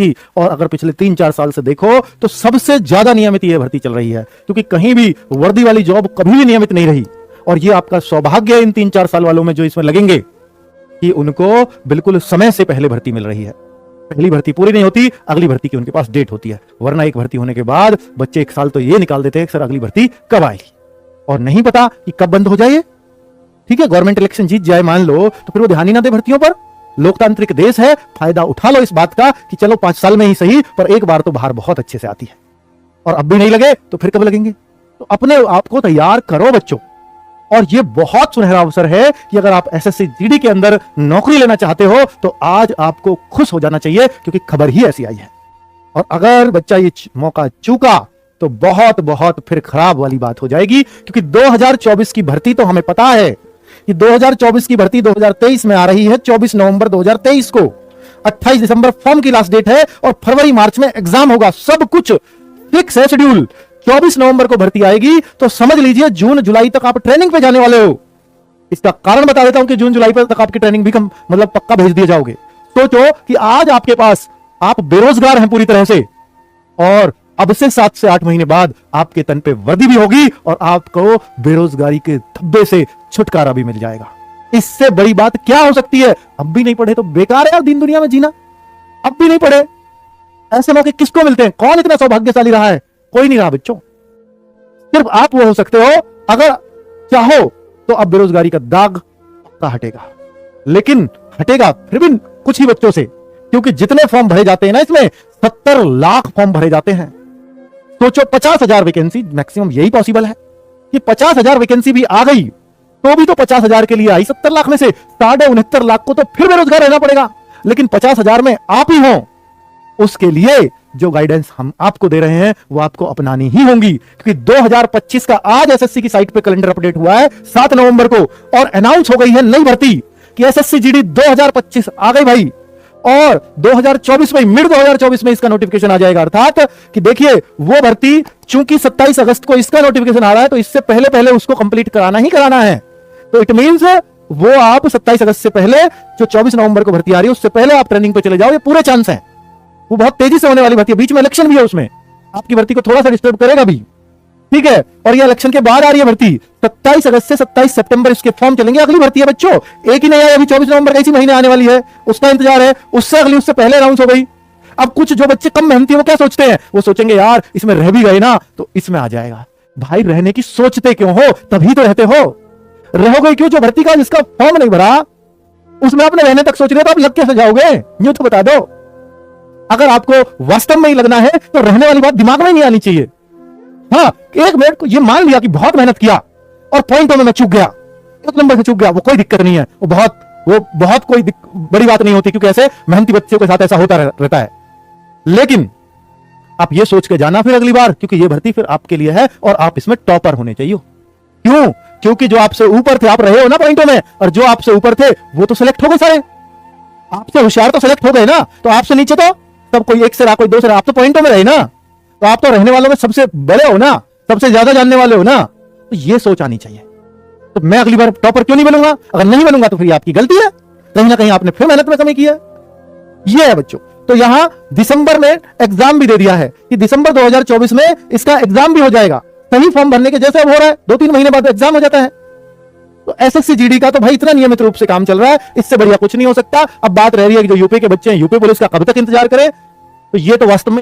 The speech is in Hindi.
थी, और अगर पिछले 3-4 साल से देखो तो सबसे ज्यादा नियमित ये भर्ती चल रही है, क्योंकि कहीं भी वर्दी वाली जॉब कभी भी नियमित नहीं रही। और ये आपका सौभाग्य है इन 3-4 साल वालों में जो इसमें लगेंगे कि उनको बिल्कुल समय से पहले भर्ती मिल रही है। पहली भर्ती पूरी नहीं होती, अगली भर्ती की उनके पास डेट होती है, वरना एक भर्ती होने के बाद बच्चे 1 साल तो ये निकाल देते हैं सर अगली भर्ती कब आएगी, और नहीं पता कि कब बंद हो जाए। ठीक है, गवर्नमेंट इलेक्शन जीत जाए मान लो तो फिर वो ध्यान ही ना दे भर्तियों पर। लोकतांत्रिक देश है, फायदा उठा लो इस बात का कि चलो 5 साल में ही सही, पर एक बार तो बाहर बहुत अच्छे से आती है, और अब भी नहीं लगे तो फिर कब लगेंगे। तो अपने आप को तैयार करो बच्चों, और ये बहुत सुनहरा अवसर है कि अगर आप एसएससी जीडी के अंदर नौकरी लेना चाहते हो तो आज आपको खुश हो जाना चाहिए, क्योंकि खबर ही ऐसी आई है। और अगर बच्चा ये मौका चूका तो बहुत बहुत फिर खराब वाली बात हो जाएगी, क्योंकि 2024 की भर्ती तो हमें पता है कि 2024 की भर्ती 2023 में आ रही है, 24 नवंबर 2023 को। 28 दिसंबर फॉर्म की लास्ट डेट है, और फरवरी मार्च में एग्जाम होगा। सब कुछ फिक्स है शेड्यूल। 24 नवंबर को भर्ती आएगी, तो समझ लीजिए जून जुलाई तक आप ट्रेनिंग पे जाने वाले हो। इसका कारण बता देता हूं कि जून जुलाई तक आपकी ट्रेनिंग भी मतलब पक्का भेज दिए जाओगे। सोचो कि आज आपके पास, आप बेरोजगार हैं पूरी तरह से, और अब से 7 से 8 महीने बाद आपके तन पे वर्दी भी होगी और आपको बेरोजगारी के धब्बे से छुटकारा भी मिल जाएगा। इससे बड़ी बात क्या हो सकती है। अब भी नहीं पढ़े तो बेकार है यार दीन दुनिया में जीना। अब भी नहीं पढ़े, ऐसे मौके किसको मिलते हैं? कौन इतना सौभाग्यशाली रहा है? कोई नहीं रहा बच्चों। सिर्फ आप वो हो सकते हो, अगर चाहो तो अब बेरोजगारी का दाग पक्का हटेगा, लेकिन हटेगा फिर भी कुछ ही बच्चों से, क्योंकि जितने फॉर्म भरे जाते हैं ना, इसमें 70 लाख फॉर्म भरे जाते हैं। सोचो 50,000 वैकेंसी मैक्सिमम, यही पॉसिबल है कि 50,000 वैकेंसी भी आ गई तो भी तो 50,000 के लिए आई। 70 लाख में से 69.5 लाख को तो फिर बेरोजगार रहना पड़ेगा, लेकिन 50,000 में आप ही हो। उसके लिए जो गाइडेंस हम आपको दे रहे हैं वो आपको अपनानी ही होंगी, क्योंकि 2025 का आज एसएससी की साइट पे कैलेंडर अपडेट हुआ है 7 नवंबर को, और अनाउंस हो गई है नई भर्ती कि एसएससी जीडी 2025 आ गई भाई। और 2024 में, मिड 2024 में इसका नोटिफिकेशन आ जाएगा। अर्थात कि देखिए वो भर्ती, चूंकि 27 अगस्त को इसका नोटिफिकेशन आ रहा है, तो इससे पहले पहले उसको कंप्लीट कराना ही कराना है। तो इट मींस वो आप 27 अगस्त से पहले, जो 24 नवंबर को भर्ती आ रही है, उससे पहले आप ट्रेनिंग पे चले जाओ। ये पूरे चांस हैं। वो बहुत तेजी से होने वाली भर्ती है, बीच में इलेक्शन भी है, उसमें आपकी भर्ती को थोड़ा सा डिस्टर्ब करेगा भी। ठीक है, और ये इलेक्शन के बाद आ रही है भर्ती। 27 अगस्त से 27 सितंबर इसके फॉर्म चलेंगे। अगली भर्ती है बच्चों, एक ही नहीं आई अभी, 24 नवंबर का इसी महीने आने वाली है, उसका इंतजार है। उससे अगली, उससे पहले अनाउंस हो गई। अब कुछ जो बच्चे कम मेहनती हैं वो क्या सोचते हैं, वो सोचेंगे यार इसमें रह भी गए ना तो इसमें आ जाएगा। भाई रहने की सोचते क्यों हो? तभी तो रहते हो। रहोगे क्यों? जो भर्ती का जिसका फॉर्म नहीं भरा उसमें आपने रहने तक सोच रहे तो आप लग कैसे जाओगे? यूं तो बता दो। अगर आपको वास्तव में ही लगना है तो रहने वाली बात दिमाग में नहीं आनी चाहिए। हाँ, एक मिनट को ये मान लिया कि बहुत मेहनत किया और पॉइंटों में मैं चूक गया, 1 नंबर से चूक गया, वो कोई दिक्कत नहीं है, वो बहुत कोई बड़ी बात नहीं होती, क्योंकि ऐसे मेहनती बच्चों के साथ ऐसा होता रहता है। लेकिन आप ये सोच के जाना फिर अगली बार, क्योंकि ये भर्ती फिर आपके लिए है और आप इसमें टॉपर होने चाहिए। क्यों? क्योंकि जो आपसे ऊपर थे, आप रहे हो ना पॉइंटों में, और जो आपसे ऊपर थे वो तो सिलेक्ट हो गए सारे। आपसे होशियार तो सिलेक्ट हो गए ना, तो आपसे नीचे तो सब कोई एक से रहा, कोई 2 से रहा, आप तो पॉइंटों में रहे ना, तो आप तो रहने वालों में सबसे बड़े हो ना, सबसे ज्यादा जानने वाले हो ना। तो ये सोच आनी चाहिए। तो मैं अगली बार टॉपर क्यों नहीं बनूंगा? अगर नहीं बनूंगा तो फिर आपकी गलती है, कहीं ना कहीं आपने फिर मेहनत में कमी की है। ये है बच्चों। तो यहां दिसंबर में एग्जाम भी दे दिया है कि दिसंबर 2024 में इसका एग्जाम भी हो जाएगा। सही फॉर्म भरने के जैसे अब हो रहा है, 2-3 महीने बाद एग्जाम हो जाता है। तो एसएससी जीडी का तो भाई इतना नियमित रूप से काम चल रहा है, इससे बढ़िया कुछ नहीं हो सकता। अब बात रह रही है कि जो यूपी के बच्चे हैं, यूपी पुलिस का कब तक इंतजार करें। तो ये तो वास्तव में